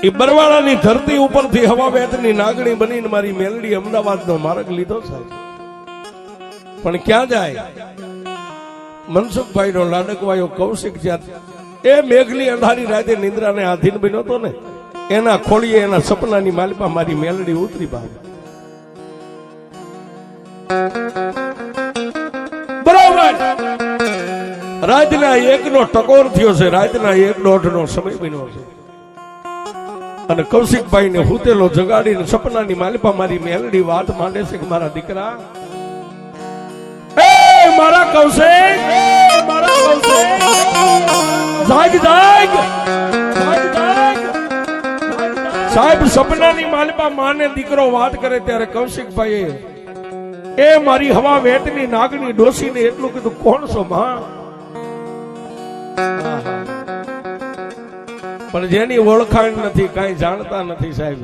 એ બરવાળાની ધરતી ઉપરથી હવા વેતની નાગણી બનીને મારી મેલડી અમદાવાદનો માર્ગ લીધો સાહેબ. પણ ક્યાં જાય? મનસુખભાઈનો લાડકવાયો કૌશિક જ્યાં એ મેઘલી અંધારી રાતે નિંદ્રાને આધીન બન્યો હતો ને, એના ખોળીએ એના સપનાની માલિપા મારી મેલડી ઉતરી બાપ. બરાબર રાતના 1નો ટકોર થયો છે, રાતના 1:30નો સમય બન્યો છે, અને કૌશિકભાઈ ને હુતેલો જગાડીને સપનાની માલિપા મારી મેલડી વાત માંડે છે કે મારા દીકરા, મારા કૌશિક, મારા કૌશિક, જાગ જાગ જાગ. સાહેબ સપનાની માલિપા માને દીકરો વાત કરે ત્યારે કૌશિકભાઈ એ મારી હવા વેતની નાગણી ડોસીને એટલું કીધું, કોણ છો માં? પણ જેની ઓળખાણ નથી, કાંઈ જાણતા નથી સાહેબ,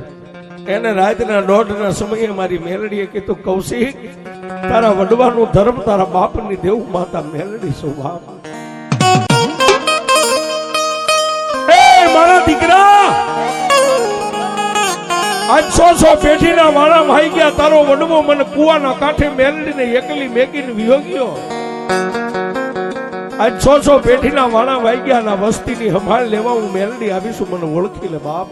એને રાતના 1:30ના સમયે મારી મેલડીએ કીધું, કૌશિક તારા વડવાનું ધર્મ તારા બાપની દેવ માતા મેલડી છો બાપ. એ મારા દીકરા, આજ 100 પેઢીના વાળા ભાઈ ગયા, તારો વડવો મને કુવાના કાંઠે મેલડીને એકલી મેકીને વિયોગ્યો. આજ 100 પેઢીના વાળા વાઈ ગયા ના વસ્તીની સંભાળ લેવા હું મેલડી આવીશું, મને ઓળખી લે બાપ.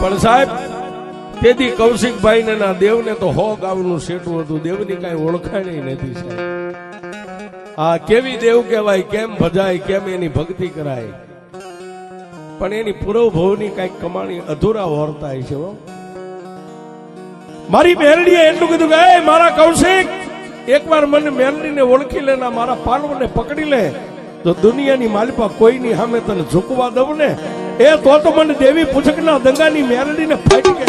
પણ સાહેબ તેથી કૌશિકભાઈ ને ના દેવને તો 100 ગામનું સેટું હતું, દેવની કઈ ઓળખાણ નથી સાહેબ. આ કેવી દેવ કહેવાય, કેમ ભજાય, કેમ એની ભક્તિ કરાય, પણ એની પૂર્વ ભવની કઈક કમાણી અધૂરા વર્તાય છે. મારી મેલડીએ એટલું કીધું કે એ મારા કૌશિક, એકવાર મને મેલડીને ઓળખી લે, મારા પાલવને પકડી લે, તો દુનિયાની માલિપા કોઈની સામે તને ઝૂકવા દઉં ને, એ તો મને દેવી પૂછકના દંગાની મેલડીને ફાટી ગઈ.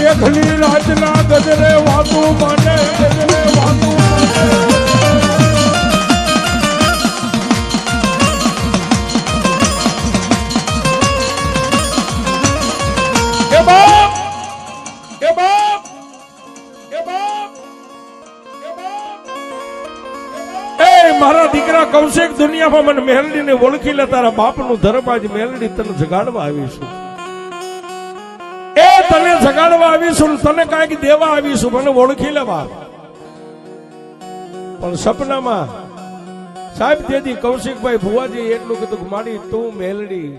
મેઘલી રાતના ગજરે વાતું માંડે, ગજરે વાતું માંડે. એ બાપ, એ બાપ, એ બાપ, એ બાપ. એ મારા દીકરા કૌશિક, દુનિયામાં મને મેલડીને ઓળખી લે, તારા બાપનું ધર્મ આજ મેલડી તને જગાડવા આવીશું, તને જગાડવા આવીશું, તને કાંઈક દેવા આવીશું, મને ઓળખી લે બાપ. પણ સપનામાં સાહેબ તેથી કૌશિકભાઈ ભુવાજી એટલું કીધું કે મારી તું મેલડી,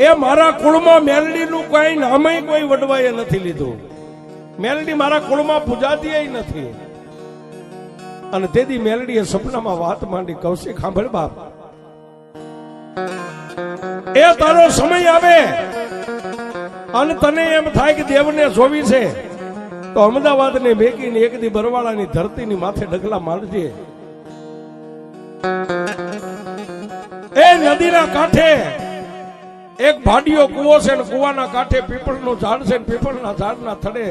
એ મારા કુળમાં મેલડીનું કઈ નામે કોઈ વડવાએ નથી લીધું, મેલડી મારા કુળમાં પૂજાતી નથી. અને તેથી મેલડીએ સપનામાં વાત માંડી, કૌશિક સાંભળ બાપ, એ તારો સમય આવે અને તને એમ થાય કે દેવને જોવી છે, તો અમદાવાદને મેકીને એક દી બરવાળાની ધરતીની માથે ડગલા માંડજે. એ નદીના કાંઠે એક ભાડિયો કૂવો છે, ને કૂવાના કાંઠે પીપળનું ઝાડ છે, ને પીપળના ઝાડના થડે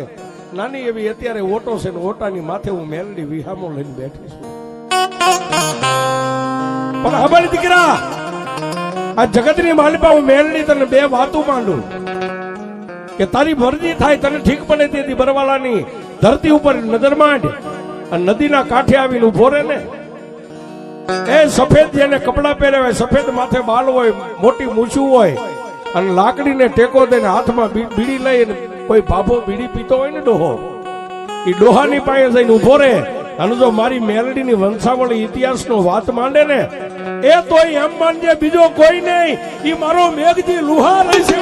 નાની એવી અત્યારે ઓટો છે, ને ઓટાની માથે હું મેલડી વિહામો લઈને બેઠી છું. પણ ખબર દીકરા, આ જગતની માલિપા હું મેલડી તને 2 વાતું માંડું કે તારી મરજી થાય, તને ઠીક પડે તેથી બરવાળાની ધરતી ઉપર નજર માંડ, અને નદીના કાંઠે આવીને ઉભો રહે ને, એ સફેદ જેને કપડા પહેર્યા, સફેદ માથે બાલ હોય, મોટી મૂછું હોય, અને લાકડીને ટેકો દઈને હાથમાં બીડી લઈને કોઈ પાપો બીડી પીતો હોય ને ડોહો, એ ડોહાની પાસે જઈને ઉભો રહે અને જો મારી મેલડીની વંશાવળી ઇતિહાસનો વાત માંડે ને, એ તો એમ માનજે બીજો કોઈ નહીં, એ મારો મેઘજી લુહાર છે.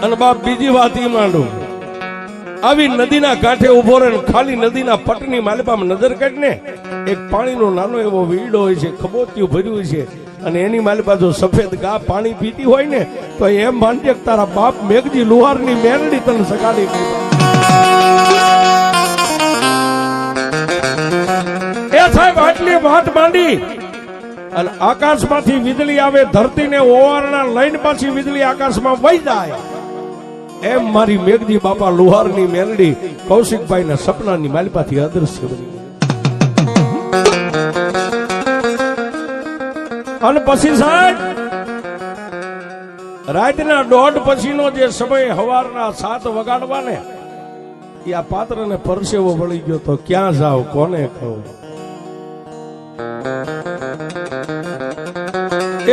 અને બાપ બીજી વાત ઈ માંડું, આવી નદીના કાંઠે ઉભો રહે ખાલી નદીના પટની માલિપામાં નજર કાઢને, એક પાણીનો નાનો એવો વીડો હોય છે, ખબોતિયું ભર્યું હોય છે, અને એની માલિપા જો સફેદ ગા પાણી પીતી હોય ને તો એમ માનજે કે તારા બાપ મેઘજી લુહારની મેલડી તને સગાડી ગઈ. એ સાહેબ આટલી વાત માંડી અને આકાશમાંથી વીજળી આવે, ધરતીને ઓવારણા લઈને પાછી વીજળી આકાશમાં વહી જાય, એમ મારી મેઘજી બાપા લુહારની મેલડી કૌશિકભાઈના સપનાની માલિપાથી અદૃશ્ય બની. અને પછી સાહેબ રાતના 1:30 પછીનો જે સમય હવારના 7 વગાડવા ને, એ આ પાત્રને પરસેવો વળી ગયો તો ક્યાં જાવ કોને કહું.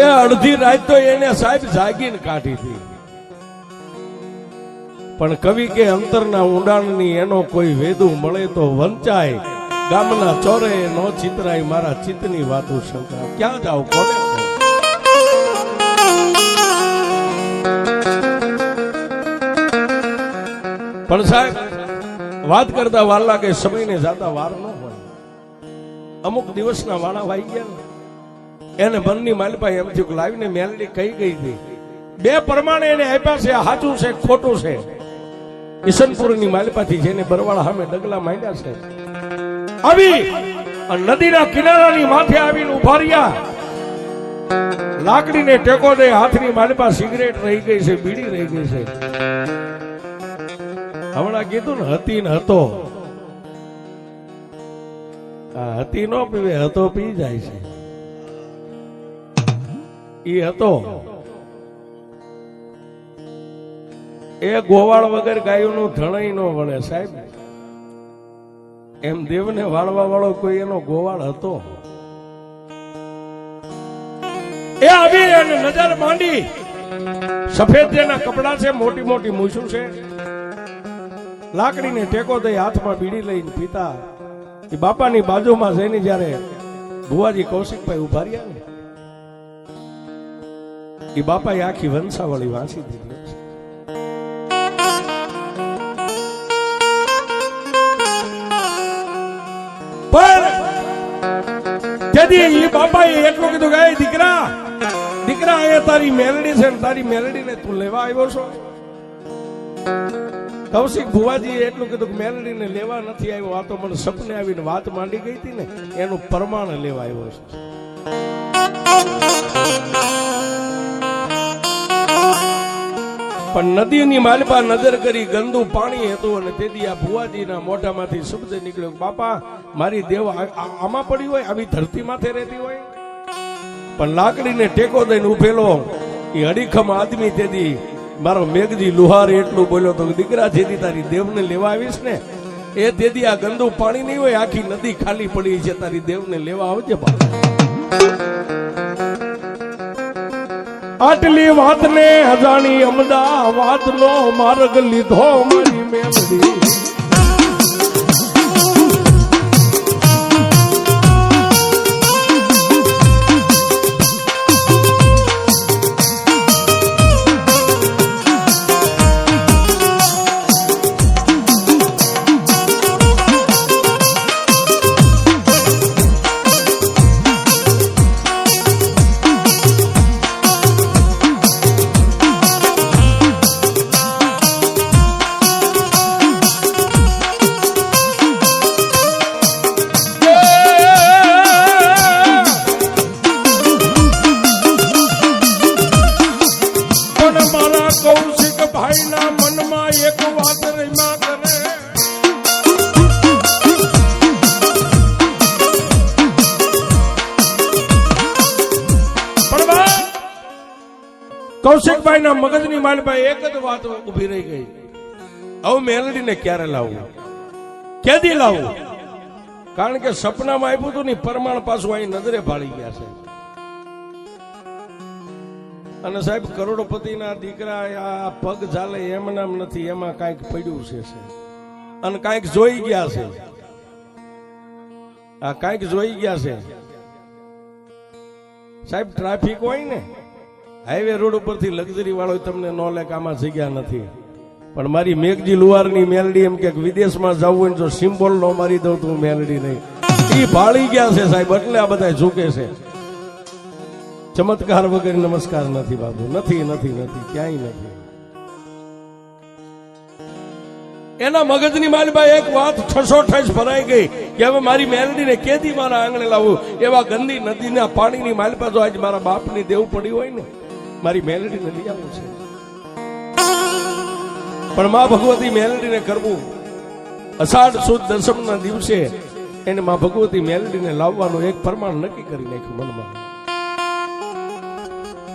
એ અડધી રાત તો એને સાહેબ જાગીને કાઢી હતી, પણ કવિ કે અંતરના ઊંડાણની એનો કોઈ વેદું મળે તો વંચાય, ગામના ચોરે નો ચિતરાય મારા ચિત્તની વાતો શંકા, ક્યાં જાવ કોને. પણ સાહેબ વાત કરતા વાર લાગે, સમયને જાતા વાર ન હોય. અમુક દિવસના વાળા વાઈ ગયા ને, એને મનની માલિપા એમ થયું કે લાવીને મેલડી કઈ ગઈ હતી. બે પ્રમાણે એને આપ્યા છે, સાચું છે ખોટું છે. ઈશનપુરની માલિપાથી જેને બરવાળા સામે ડગલા માંડ્યા છે, આવી નદીના કિનારાની માથે આવીને ઉભા રહ્યા, લાકડીને ટેકો દે, હાથની માલિપા સિગરેટ રહી ગઈ છે, બીડી રહી ગઈ છે. હમણાં કીધું ને હતી ને હતો, હતી નો પીવે, હતો પી જાય છે. ઈ હતો એ ગોવાળ વગર ગાયોનું ધણાઈ નો વળે સાહેબ. એમ દેવને વાળવા વાળો કોઈ એનો ગોવાળ હતો. એ આવી અને નજર માંડી, સફેદ જેના કપડા છે, મોટી મોટી મૂછું છે, લાકડીને ટેકો દઈ હાથમાં બીડી લઈને પીતા. એ બાપાની બાજુમાં જઈને જયારે ભુવાજી કૌશિકભાઈ ઉભા રહ્યા ને, એ બાપાએ આખી વંશાવળી વાંચી દીધી. તેથી એ બાપાએ એટલું કીધું કે દીકરા દીકરા, એ તારી મેલડી છે ને, તારી મેલડીને તું લેવા આવ્યો છો. કૌશિક ભુવાજી એટલું કીધું કે મેલડીને લેવા નથી આવ્યો, આ તો મને સપને આવીને વાત માંડી ગઈ હતી ને, એનું પ્રમાણ લેવા આવ્યો છે. પણ નદીની માલિપા નજર કરી, ગંદુ પાણી હતું, અને તેથી આ ભુવાજીના મોઢામાંથી શબ્દ નીકળ્યો, બાપા મારી દેવ આમાં પડી હોય, આવી ધરતી માથે રહેતી હોય. પણ લાકડીને ટેકો દઈને ઉભેલો એ અડીખમ આદમી તેથી મારો મેઘજી લુહાર એટલું બોલ્યો તો, દીકરા જેથી તારી દેવને લેવા આવીશ ને, એ તેથી આ ગંદુ પાણી નહીં હોય, આખી નદી ખાલી પડી છે, તારી દેવને લેવા આવજે બાપા. આટલી વાતને અજાણી અમદાવાદનો માર્ગ લીધો મારી મેલડી. કનુભાઈના મગજની માલ પાસે એક જ વાત ઊભી રહી ગઈ, હવે મેલડીને ક્યારે લાવવું, કેદી લાવવું? કારણ કે સપનામાં આપ્યું હતું ને પરમાણ પાછું અહીં નજરે ભાળી ગયા છે. અને સાહેબ કરોડપતિના દીકરા આ પગ ચાલે એમ નામ નથી, એમાં કાંઈક પડ્યું છે અને કાંઈક જોઈ ગયા છે. આ કાંઈક જોઈ ગયા છે સાહેબ. ટ્રાફિક હોય ને હાઈવે રોડ ઉપરથી લક્ઝરી વાળો તમને નો લે, આમાં જગ્યા નથી. પણ મારી મેઘજી લુહારની મેલડી એમ કે વિદેશમાં જવું હોય ને જો સિમ્બોલ નો મારી દઉં તો મેલડી નહીં, એ ભાળી ગયા છે સાહેબ. એટલે આ બધા ઝૂકે છે. ચમત્કાર વગર નમસ્કાર નથી બાબુ, નથી નથી નથી, ક્યાંય નથી. એના મગજની માલમાં એક વાત ઠસોઠસ ભરાઈ ગઈ કે હવે મારી મેલડીને કેદી મારા આંગણે લાવવું. એવા ગંદી નદીના પાણીની માલપા જો આજે મારા બાપની દેવું પડી હોય ને, મારી મેલડીને લઈ આવવું છે. પણ માં ભગવતી મેલડીને કરવું, અષાઢ સુદ દસમના દિવસે એને માં ભગવતી મેલડીને લાવવાનું એક પ્રમાણ નક્કી કરી નાખ્યું મનમાં.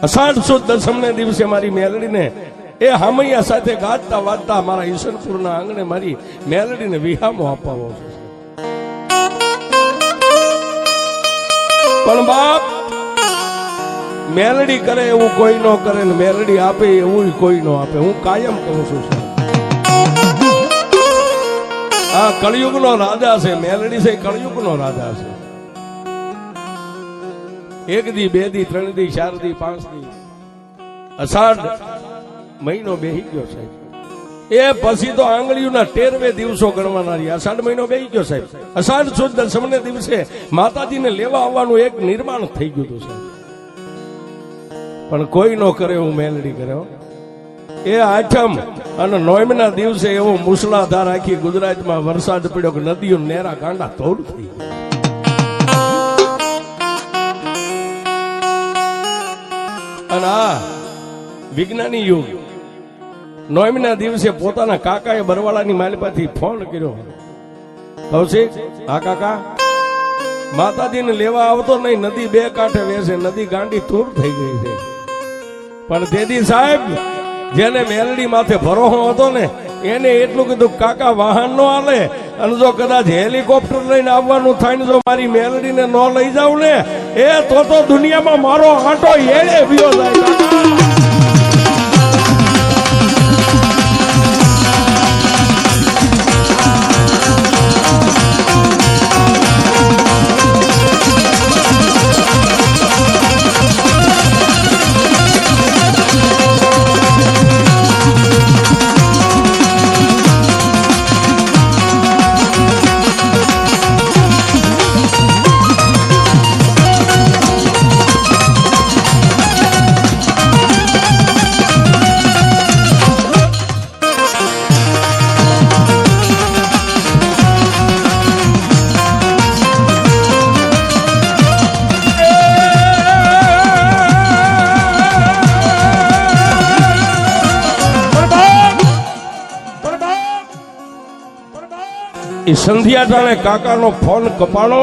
અષાઢ સુદ દસમના દિવસે મારી મેલડીને એ હામૈયા સાથે ગાતા વાજતા મારા ઈશનપુરના આંગણે મારી મેલડીને વિહામો અપાવો છે. પણ બાપ મેલડી કરે એવું કોઈ ન કરે ને મેલડી આપે એવું કોઈ ન આપે. હું કાયમ કહું છું આ કળિયુગનો રાજા છે મેલડી છે, કળિયુગનો રાજા છે. એક દી, બે દી, ત્રણ દી, ચાર દી, પાંચ દી, અષાઢ મહિનો બેહી ગયો સાહેબ. એ પછી તો આંગળીઓના 13 દિવસો ગણવાના રહ્યા. અષાઢ મહિનો બેહી ગયો સાહેબ. અષાઢ સુદ દસમને દિવસે માતાજીને લેવા આવવાનું એક નિર્માણ થઈ ગયું હતું સાહેબ. પણ કોઈ નો કરે એવું મેલડી કર્યો. એ આઠમ અને નોમના દિવસે એવો મુસળાધાર આખી ગુજરાતમાં વરસાદ પડ્યો કે નદીઓ નેરા કાંડા તોડ થઈ. અને આ વિજ્ઞાની યુગ નોમના દિવસે પોતાના કાકાએ બરવાળાની માલિપાથી ફોન કર્યો, કૌશિક આ કાકા માતાજીને લેવા આવતો નહીં, નદી બે કાંઠે વેસે, નદી ગાંડી તૂર થઈ ગઈ છે. પણ તેદી સાહેબ જેને મેલડી માથે ભરોસો હતો ને એને એટલું કીધું કાકા વાહન નો હાલે, અને જો કદાચ હેલિકોપ્ટર લઈને આવવાનું થાય ને જો મારી મેલડીને ન લઈ જાવ ને એ તો દુનિયામાં મારો આંટો એળે વિયો જાય. સંધ્યા ટાણે કાકાનો ફોન કપાણો,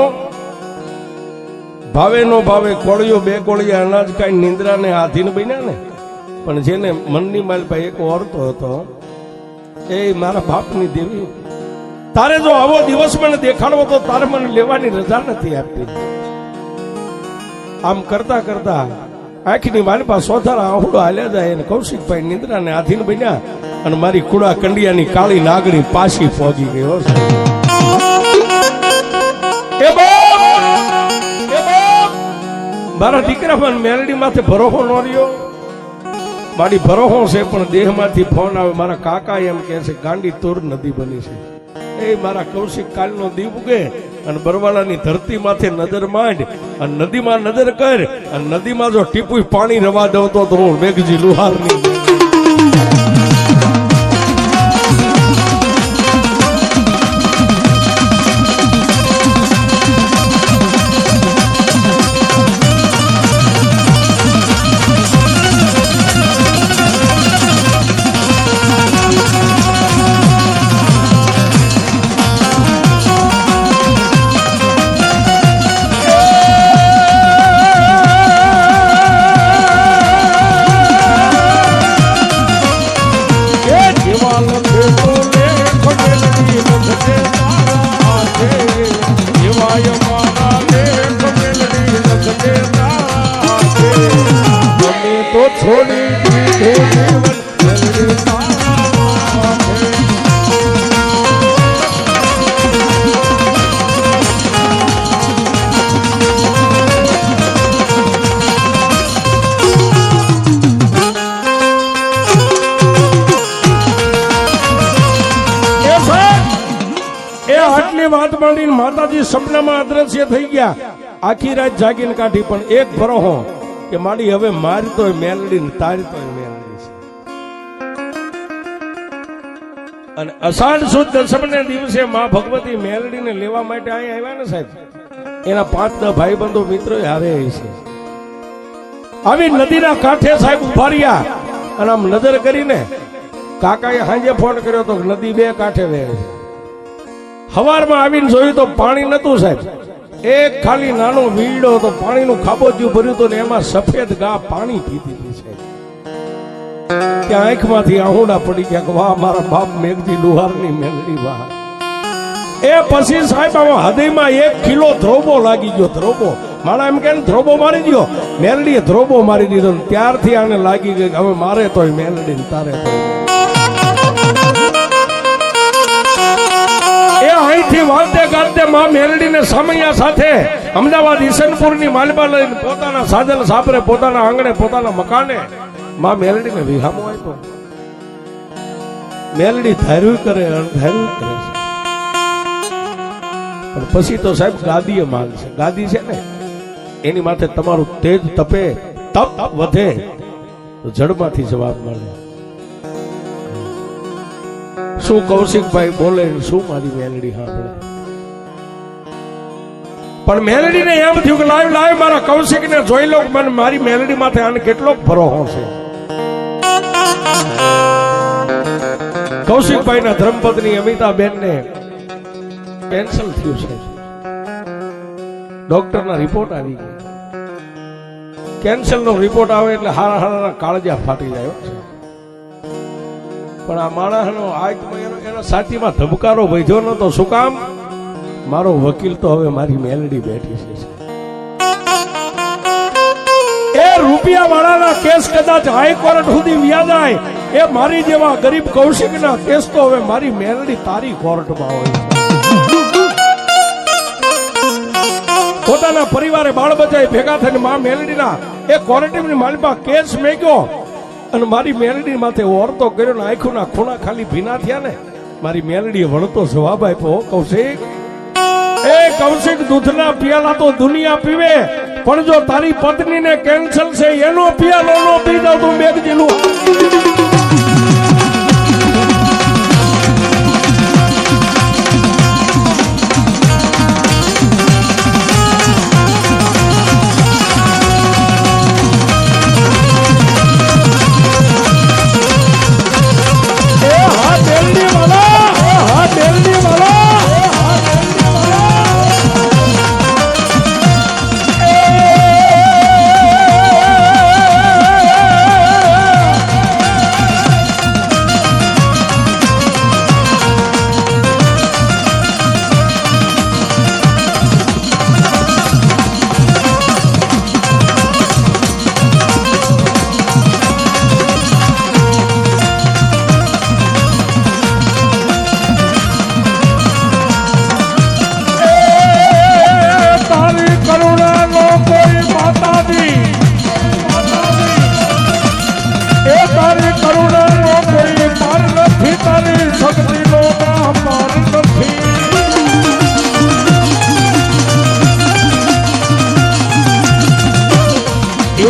ભાવે નો ભાવે કોળિયો બે કોળિયા અનાજ કાંઈ નિંદ્રાને આધીન બન્યા ને. પણ જેને મનની માલભાઈ એક ઓરતો હતો એ મારા બાપની દેવી, તારે જો આવો દિવસ મને દેખાડવો તો તારે મને લેવાની રજા નથી આપતી. આમ કરતા કરતા આંખની માલપા સોથારા આહુડો હાલ્યા જાય અને કૌશિકભાઈ નિંદ્રાને આધીન બન્યા અને મારી કુડા કંડિયાની કાળી નાગણી પાછી પહોંચી ગઈ. મારા દીકરા મેલડી માથે ભરોસો ન રહ્યો. મારી ભરોસો છે પણ દેહ માંથી ફોન આવે, મારા કાકા એમ કે છે ગાંડી તોર નદી બની છે. એ મારા કૌશિક કાલનો દીપ ઉગે અને બરવાળાની ધરતી માથે નજર માંડ અને નદીમાં નજર કર અને નદીમાં જો ટીપું પાણી રવા દઉં તો હું મેઘજી લુહારની. આય મારા લેખ મેલડી લખજે તારે અમે તો છોડી દીધું જીવન મેલડી તારે આટલી વાત માંડીને માતાજી સપનામાં અદ્રશ્ય થઈ ગયા. આખી રાત જાગીને કાઢી, પણ એક ભરોહો કે માડી હવે મારી તોય મેલડી ને તારી તોય મેલડી છે. અને અષાઢ સુદ દસમને દિવસે માં ભગવતી મેલડીને લેવા માટે અહીં આવ્યા ને સાહેબ, એના 5-10 ભાઈબંધો મિત્રો હારે છે. આવી નદીના કાંઠે સાહેબ ઉભા રહ્યા અને આમ નજર કરીને કાકાએ સાંજે ફોન કર્યો તો નદી 2 કાંઠે વહે છે. હવારમાં આવીને જોયું તો પાણી નતું સાહેબ, એક ખાલી નાનો વીડો હતો, પાણીનું ખાબોચિયું ભર્યું હતું ને એમાં સફેદ ગા પાણી પીતી હતી સાહેબ. ત્યાં આંખમાંથી આહુડા પડી ગયા કે વાહ મારા બાપ મેઘજી લુહારની મેલડી વાહ. એ પછી સાહેબ આમાં હૃદયમાં 1 કિલો ધ્રોબો લાગી ગયો. ધ્રોબો મારા એમ કે ધ્રોબો મારી દો, મેલડીએ ધ્રોબો મારી દીધો. ત્યારથી આને લાગી ગઈ હવે મારે તોય મેલડી ને તારે તોય. એ અહીંથી વાલતે ગાલતે માં મેલડીને સમૈયા સાથે અમદાવાદ ઈસનપુરની માલબા લઈને પોતાના સાધન સાપરે પોતાના આંગણે પોતાના મકાને માં મેલડીને વિહામો આપ્યો. મેલડી ધાર્યું કરે અણધાર્યું કરે છે, પણ પછી તો સાહેબ ગાદીએ માંગ છે. ગાદી છે ને એની માથે તમારું તેજ તપે, તપ વધે તો જડમાંથી જવાબ મળે. શું કૌશિકભાઈ બોલે, શું મારી મેલડી સાંભળે. પણ મેલડીને એમ થયું કે લાવ લાવ મારા કૌશિકને જોઈ લો, મને મારી મેલડી માથે આને કેટલો ભરોસો છે. કૌશિકભાઈના ધર્મપત્ની અમિતાબેનને કેન્સર થયું છે. ડોક્ટરના રિપોર્ટ આવી ગયા. કેન્સરનો રિપોર્ટ આવે એટલે હારા હારા કાળજા ફાટી જાય છે. પણ આ માણસનો એનો સાચીમાં ધબકારો વધ્યો નતો. શું કામ? મારો વકીલ તો હવે મારી મેલડી બેઠી છે. એ રૂપિયા વાળાના કેસ કદાચ હાઈકોર્ટ સુધી વ્યા જાય, એ મારી જેવા ગરીબ કૌશિકના કેસ તો હવે મારી મેલડી તારી કોર્ટમાં હોય. પોતાના પરિવારે બાળ બચાઈ ભેગા થઈને માં મેલડીના એ કોર્ટની માલિકા કેસ મેક્યો અને મારી મેલડી માથે ઓરતો કર્યો ને આંખોના ખૂણા ખાલી ભીના થયા ને મારી મેલડીએ વળતો જવાબ આપ્યો, કૌશિક એ કૌશિક દૂધના પિયાલા તો દુનિયા પીવે, પણ જો તારી પત્નીને કેન્સર છે એનો પિયાલો નો પી જાવ તો મેઘજીનું.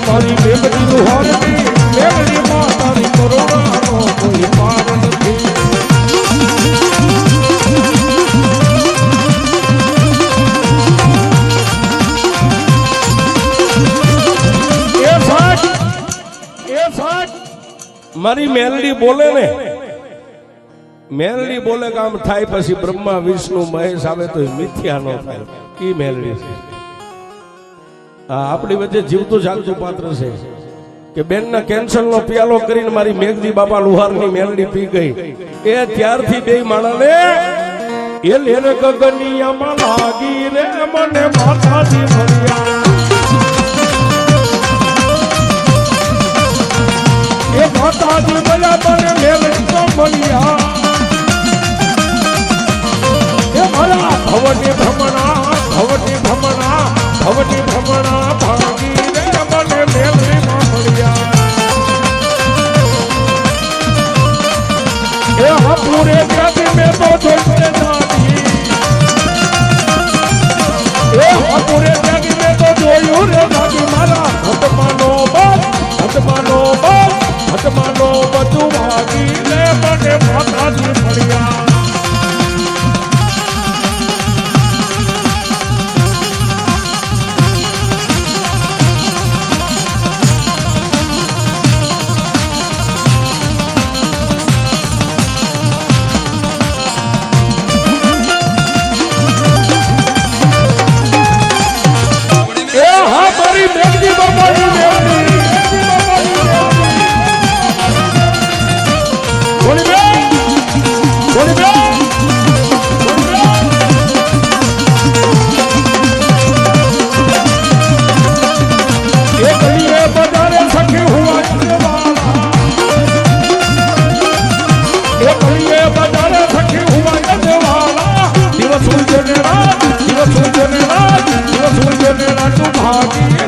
મારી મેઘડી લુહારની મેઘડી માતાની કરુણાનો કોઈ પાર નથી. મારી મેલડી બોલે ને, મેલડી બોલે કામ થાય, પછી બ્રહ્મા વિષ્ણુ મહેશ આવે તો મિથ્યા ન થાય. ઈ મેલડી છે. આપણી વચ્ચે જીવતું ચાલતું પાત્ર છે કે બેનના કેન્સરનો પિયાલો કરીને મારી મેઘજી બાપા લુહારની મેલડી પી ગઈ. એ ત્યારથી બે માણસને એ લેર ગગનિયામાં લાગી રે મને માતાજી મળ્યા એ માતાજી મળ્યા મને મેલડી તો મળ્યા એ મારા ભવની ભ્રમણા ભવની ભ્રમણા ભવની ભ્રમણા ભાગી રે મને મેલડી માં મળ્યા એ પૂરે ત્યાંથી મેં તો જોઈને નાની એ પૂરે ત્યાંથી મેં તો જોયું રે નાની મારા હતમાનો બસ હતમાનો બસ હતમાનો બધું ભાગી લે મને માતાજી મળ્યા भागी